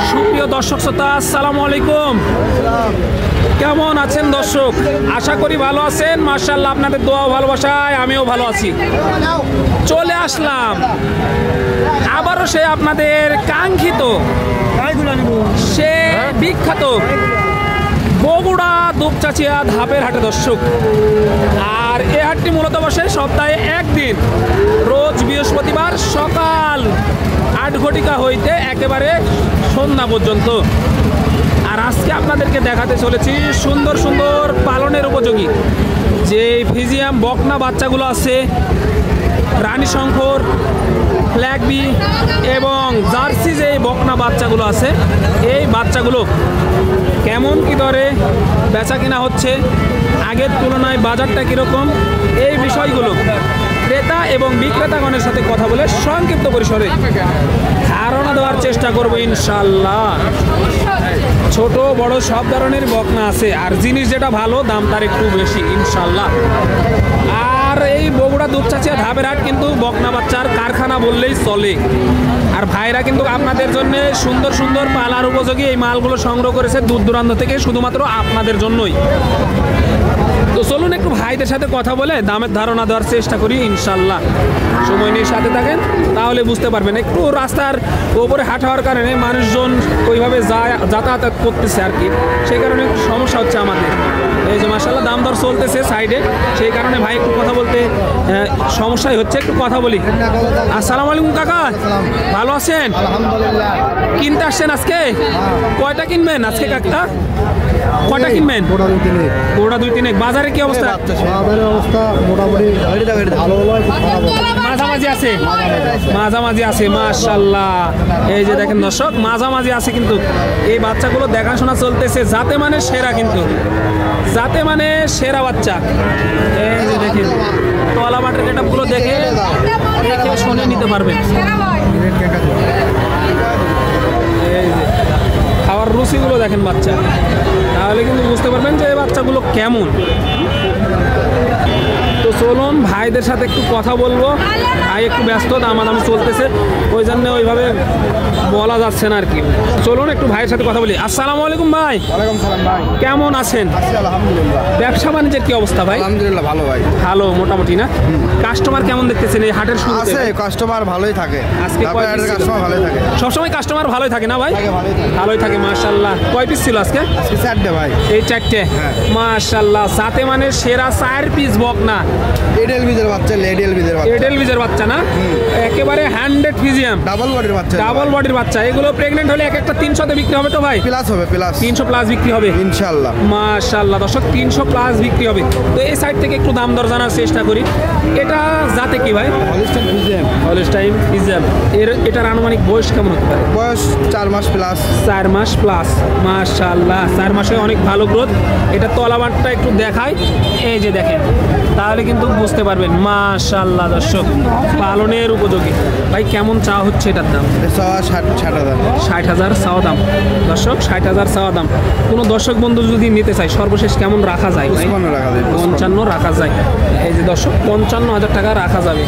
সুপ্রিয় দর্শক শ্রোতা, আসসালামু আলাইকুম। কেমন আছেন দর্শক? আশা করি ভালো আছেন। মাশাআল্লাহ, আপনাদের দোয়া ভালোবাসায় আমিও ভালো আছি। চলে আসলাম আবারও সে আপনাদের কাঙ্ক্ষিত, সে বিখ্যাত বগুড়া দুপচাচিয়া ধাপের হাটে দর্শক। আর এই হাটটি মূলত বসে সপ্তাহে একদিন, রোজ বৃহস্পতিবার সকাল 8 ঘটিকা হইতে একেবারে সন্ধ্যা পর্যন্ত। আর আজকে আপনাদেরকে দেখাতে চলেছি সুন্দর সুন্দর পালনের উপযোগী যে ফিজিয়াম বকনা বাচ্চাগুলো আছে, রানী শঙ্কর, ফ্ল্যাগবি এবং জার্সি যে বকনা বাচ্চাগুলো আছে, এই বাচ্চাগুলো কেমন কি দরে বেচা কিনা হচ্ছে, আগের তুলনায় বাজারটা কীরকম, এই বিষয়গুলো ক্রেতা এবং বিক্রেতাগণের সাথে কথা বলে সংক্ষিপ্ত পরিসরে ধারণা দেওয়ার চেষ্টা করবো ইনশাল্লাহ। ছোট বড় সব ধরনের বকনা আছে, আর জিনিস যেটা ভালো দাম তার একটু বেশি ইনশাল্লাহ। আর এই বগুড়া দুপচাচিয়া ধাপের হাট কিন্তু বকনা বাচ্চার কারখানা বললেই চলে। আর ভাইরা কিন্তু আপনাদের জন্য সুন্দর সুন্দর পালার উপযোগী এই মালগুলো সংগ্রহ করেছে দূর দূরান্ত থেকে, শুধুমাত্র আপনাদের জন্যই। তো চলুন একটু ভাইদের সাথে কথা বলে দামের ধারণা দেওয়ার চেষ্টা করি ইনশাল্লাহ। সময় নিয়ে সাথে থাকেন, তাহলে বুঝতে পারবেন। একটু রাস্তার ওপরে হাঁটা হওয়ার কারণে মানুষজন ওইভাবে যাতায়াত করতেছে আর কি, সেই কারণে একটু সমস্যা হচ্ছে আমাদের। এই যে মাশাআল্লাহ দাম দর চলতেছে সাইডে, সেই কারণে ভাই একটু কথা বলতে সমস্যাই হচ্ছে। একটু কথা বলি। আসসালামু আলাইকুম কাকা, ভালো আছেন? আলহামদুলিল্লাহ। কিনতে আসছেন আজকে? কয়টা কিনবেন আজকে কাকা? কয়টা কিনবেন? গোড়া 2-3। বাজারে কি অবস্থা? বাজারের অবস্থা মোটামুটি ভালো হলো, মাঝামাঝি আছে, মাঝামাঝি আছে মাশাআল্লাহ। এই যে দেখেন দর্শক, মাঝামাঝি আছে কিন্তু এই বাচ্চাগুলো দেখাশোনা চলতেছে, যাতে মানে সেরা, কিন্তু যাতে মানে সেরা বাচ্চা। এই যে দেখেন তলা বাটের গেটআপগুলো দেখে শুনে নিতে পারবেন। এই যে খাওয়ার রুচিগুলো দেখেন বাচ্চা, তাহলে কিন্তু বুঝতে পারবেন যে এই বাচ্চাগুলো কেমন। তো চলুন ভাইদের সাথে একটু কথা বলবো। ভাই একটু ব্যস্ত, দামাদামি চলতেছে, ওই জন্য ওইভাবে বলা যাচ্ছে না আর কি। চলুন একটু ভাইয়ের সাথে কথা বলি। আসসালামু আলাইকুম ভাই। ওয়ালাইকুম সালাম ভাই। কেমন আছেন? আলহামদুলিল্লাহ। ব্যবসা বাণিজ্যের কি অবস্থা ভাই? আলহামদুলিল্লাহ ভালো ভাই। ভালো মোটামুটি না? কাস্টমার কেমন দেখতেছেন এই হাটের শুরুতে? আছে কাস্টমার ভালোই থাকে, আজকে কয় পিস ছিল? কাস্টমার ভালোই থাকে, সবসময় কাস্টমার ভালোই থাকে না ভাই? ভালোই থাকে। ভালোই থাকে মাশাআল্লাহ। কয় পিস ছিল আজকে? আজকে 4টে ভাই। এই 4টে মাশাআল্লাহ। সাথে মানে সেরা 4 পিস বকনা এডেল বিজের বাচ্চা, লেডেল বিজের বাচ্চা, এডেল বিজের বাচ্চা না? একেবারে 100 ফিজিয়াম ডাবল বডির বাচ্চা, ডাবল বডির বাচ্চা। এগুলো প্রেগনেন্ট হলে এক একটা 300 বিক্রি হবে তো ভাই? প্লাস হবে, প্লাস 300 প্লাস বিক্রি হবে ইনশাআল্লাহ। মাশাআল্লাহ দর্শক, 300 প্লাস বিক্রি হবে। তো এই সাইড থেকে একটু দাম দর জানার চেষ্টা করি। এটা জাতে কি ভাই? হলিস্টাইন ফিজিয়াম। হলিস্টাইন ফিজিয়াম। এটার আনুমানিক বয়স কেমন হতে পারে? বয়স 4 মাস প্লাস। 4 মাস প্লাস মাশাআল্লাহ। 4 মাসে অনেক ভালো গ্রোথ। এটা তলাবাটটা একটু দেখাই, এই যে দেখেন, তাহলে কিন্তু বুঝতে পারবেন মাশাআল্লাহ দর্শক পালনের উপযোগী। ভাই কেমন চা হচ্ছে এটার দাম? 60,000। 60,000 চাওয়া দাম দর্শক, 60,000 চাওয়া দাম। কোনো দর্শক বন্ধু যদি নিতে চায় সর্বশেষ কেমন রাখা যায় ভাই? 55 রাখা যায়। এই যে দর্শক 55,000 টাকা রাখা যাবে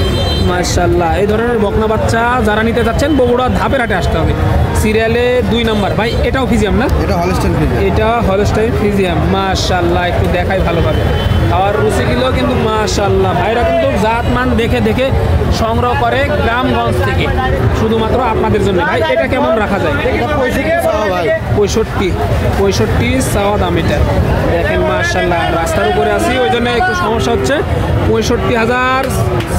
মাশাআল্লাহ। এই ধরনের বকনা বাচ্চা যারা নিতে যাচ্ছেন বগুড়া ধাপের হাটে আসতে হবে, সিরিয়ালে 2 নাম্বার। ভাই এটাও ফিজিয়াম না? এটা হলিস্টাইন ফিজিয়াম। এটা হলস্টাইন ফিজিয়াম মাশাআল্লাহ। একটু দেখাই ভালোভাবে, খাওয়ার রুচিগুলো কিন্তু মাশাআল্লাহ। ভাইরা কিন্তু জাত মান দেখে দেখে সংগ্রহ করে গ্রামগঞ্জ থেকে, শুধুমাত্র আপনাদের জন্য। ভাই এটা কেমন রাখা যায়? এটা 65 চাওয়া ভাই। 65 চাওয়া দাম। এটা দেখেন মাশাআল্লাহ, রাস্তার উপরে আছি ওই জন্য একটু সমস্যা হচ্ছে। 65,000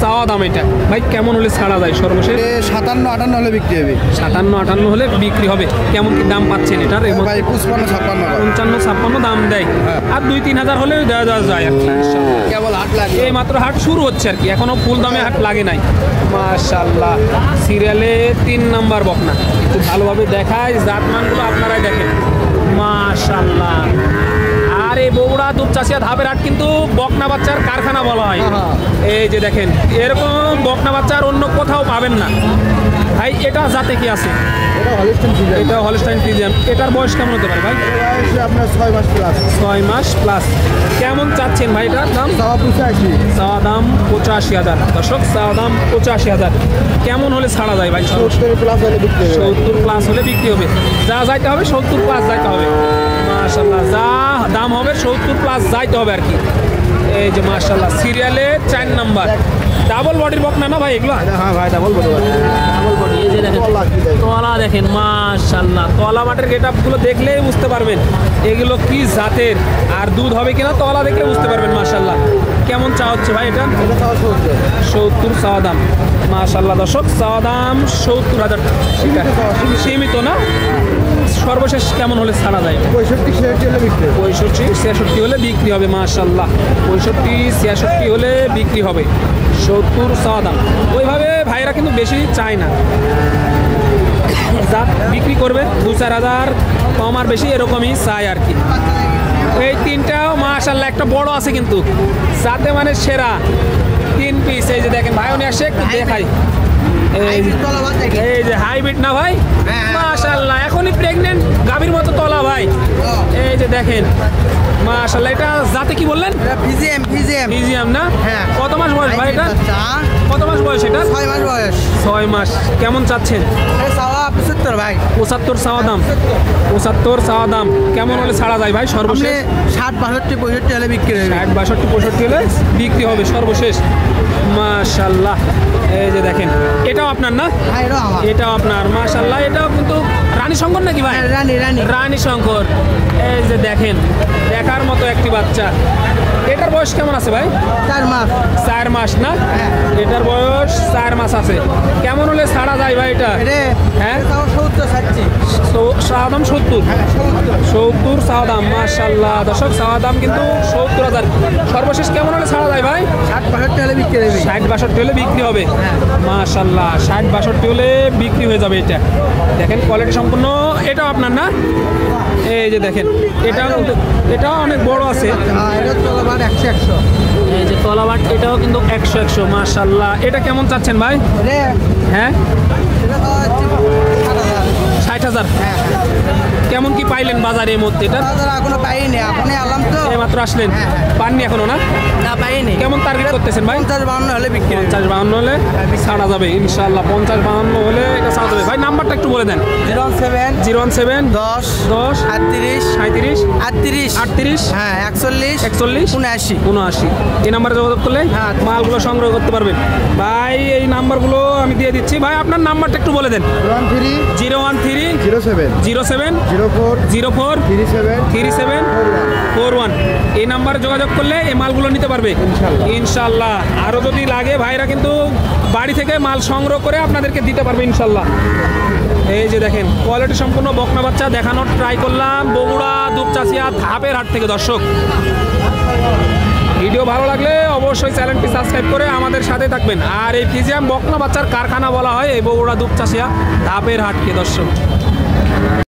চাওয়া দাম। এটা ভাই কেমন হলে ছাড়া যায় সর্বশেষ? 57-58 হলে বিক্রি হবে। 57-58 হলে বিক্রি হবে। কেমন কি দাম পাচ্ছেন এটার? ভাই 55-56 55-56 দাম দেয়। আর 2-3 হাজার হলে দেওয়া যায় আর কি। কেবল হাট লাগে, এই মাত্র হাট শুরু হচ্ছে আর কি, এখনো ফুল দামে হাট লাগে নাই মাশাআল্লাহ। সিরিয়ালে 3 নাম্বার বকনা, একটু ভালোভাবে দেখায়, জাতমানগুলো আপনারাই দেখেন মাশাআল্লাহ। আর এই বগুড়া দুপচাচিয়া ধাপের হাট কিন্তু বকনা বাচ্চার কারখানা বলা হয়। এই যে দেখেন এরকম বকনা বাচ্চার অন্য কোথাও পাবেন না ভাই। এটা জাতে কি আছে? এটা হলিস্টাইন ফ্রিজিয়ান। এটা হলস্টাইন ফ্রিজিয়ান। এটার বয়স কেমন হতে পারে ভাই? বয়স আপনার 6 মাস প্লাস। 6 মাস প্লাস। কেমন চাচ্ছেন ভাই এটার দাম? চাওয়া 85। চাওয়া দাম 85,000। দর্শক চাওয়া দাম 85,000। কেমন হলে ছাড়া যায় ভাই? 70 প্লাস হলে বিক্রি হবে। 70 প্লাস হলে বিক্রি হবে। যা যাইতে হবে 70 প্লাস যাইতে হবে। মাশাআল্লাহ, যা দাম হবে 70 প্লাস যাইতে হবে আর কি। এই যে মাশাআল্লাহ সিরিয়ালে 4 নাম্বার ডাবল বডির বকনা না ভাই এগুলো? হ্যাঁ ভাই ডাবল বডি। Double body. এই যে দেখেন তলা দেখেন মাশাআল্লাহ, তলা মাঠের গেটআপগুলো দেখলেই বুঝতে পারবেন এগুলো কি জাতের, আর দুধ হবে কিনা তলা দেখলে বুঝতে পারবেন। মাশাআল্লাহ, কেমন চা হচ্ছে ভাই এটা? এটা চাওয়া 70। 70 চাওয়া দাম। মাশাআল্লাহ দর্শক চাওয়া দাম 70,000 টাকা। সীমিত না? সর্বশেষ কেমন হলে ছাড়া যায়? 65-66 হলে বিক্রি হবে। 65-66 হলে বিক্রি হবে। মাশাআল্লাহ 65-66 হলে বিক্রি হবে। 70 চাওয়া দাম। ওইভাবে ভাইরা কিন্তু বেশি চায় না, যা বিক্রি করবে 2-4 হাজার কম আর বেশি এরকমই চায় আর কি। এই তিনটাও মাশাআল্লাহ একটা বড় আছে কিন্তু যাতে মানে সেরা 3 পিস। এই যে দেখেন ভাই উনি আসে একটু দেখাই। এই যে হাইব্রিড না ভাই? মাশাআল্লাহ এখনই প্রেগনেন্ট গাভীর মতো তলা ভাই। এই যে দেখেন মাশাআল্লাহ, এটা জাতে কি বললেন? ফিজিয়াম। মিউজিয়াম না? হ্যাঁ। কত মাস বয়স ভাই এটা? কত মাস বয়স এটা? 6 মাস বয়স। 6 মাস। কেমন চাচ্ছেন? এটা চাওয়া 75 ভাই। 75 চাওয়া দাম। 75 চাওয়া দাম। কেমন হলে ছাড়া যায় ভাই আপনি সর্বশেষ? 60-62-65 হলে বিক্রি হবে। 60-62-65 হলে বিক্রি হবে সর্বশেষ। মাশাআল্লাহ এই যে দেখেন এটাও আপনার না? হ্যাঁ এটা আমার। এটাও আপনার। মাশাআল্লাহ এটাও কিন্তু রানী শঙ্কর নাকি ভাই? রানী। রানী শঙ্কর। এই যে দেখেন দেখার মতো একটি বাচ্চা। এটার বয়স কেমন আছে ভাই? 4 মাস। 4 মাস না? এটার বয়স 4 মাস আছে। কেমন হলে ছাড়া যায় ভাই এটা? হ্যাঁ চাওয়া 70 60। চাওয়া দাম 70। 70 চাওয়া দাম। মাশাআল্লাহ দর্শক চাওয়া দাম কিন্তু 70,000। সর্বশেষ কেমন হলে ছাড়া যায় ভাই? 60-62 হলে বিক্রি হবে। 60-62 হলে বিক্রি হবে। মাশাআল্লাহ 60-62 হলে বিক্রি হয়ে যাবে। এটা দেখেন কোয়ালিটি সম্পূর্ণ। এটাও আপনার না? এই যে দেখেন এটাও অনেক বড় আছে। এটা তলাবার 100-100। এই যে তলাবাট এটাও কিন্তু 100-100। মাশাআল্লাহ এটা কেমন চাচ্ছেন ভাই? হ্যাঁ এটা তো 60,000। কেমন কি পাইলেন বাজারে এই মধ্যে? এটা এখনো পাইনি, এখনই আলাম তো। এইমাত্র আসলেন, পাননি এখনো না? না পাইনি। কেমন টার্গেট করতেছেন ভাই? 50-52 হলে বিক্রি হবে। 50-52 হলে ছাড়া যাবে ইনশাআল্লাহ। 50-52 হলে এটা ছাড়া যাবে। ভাই নাম্বারটা একটু বলে দেন। 017 10 10 38 37 38 38 হ্যাঁ 41 41 79। 79 এই নাম্বারে যোগাযোগ করলে হ্যাঁ। মালগুলো সংগ্রহ করতে পারবেন। ভাই এই নাম্বারগুলো আমি দিয়ে দিচ্ছি। ভাই আপনার নাম্বারটা একটু বলে দেন। 013 07 04 37 41 এই নাম্বারে যোগাযোগ করলে এই মালগুলো নিতে পারবে ইনশাল্লাহ। আরও যদি লাগে ভাইরা কিন্তু বাড়ি থেকে মাল সংগ্রহ করে আপনাদেরকে দিতে পারবে ইনশাল্লাহ। এই যে দেখেন কোয়ালিটি সম্পূর্ণ বকনা বাচ্চা দেখানোর ট্রাই করলাম বগুড়া দুপচাচিয়া ধাপের হাট থেকে। দর্শক ভিডিও ভালো লাগলে অবশ্যই চ্যানেলটি সাবস্ক্রাইব করে আমাদের সাথে থাকবেন। আর এই ফিজিয়াম বকনা বাচ্চার কারখানা বলা হয় এই বগুড়া দুপচাচিয়া ধাপের হাটকে। দর্শক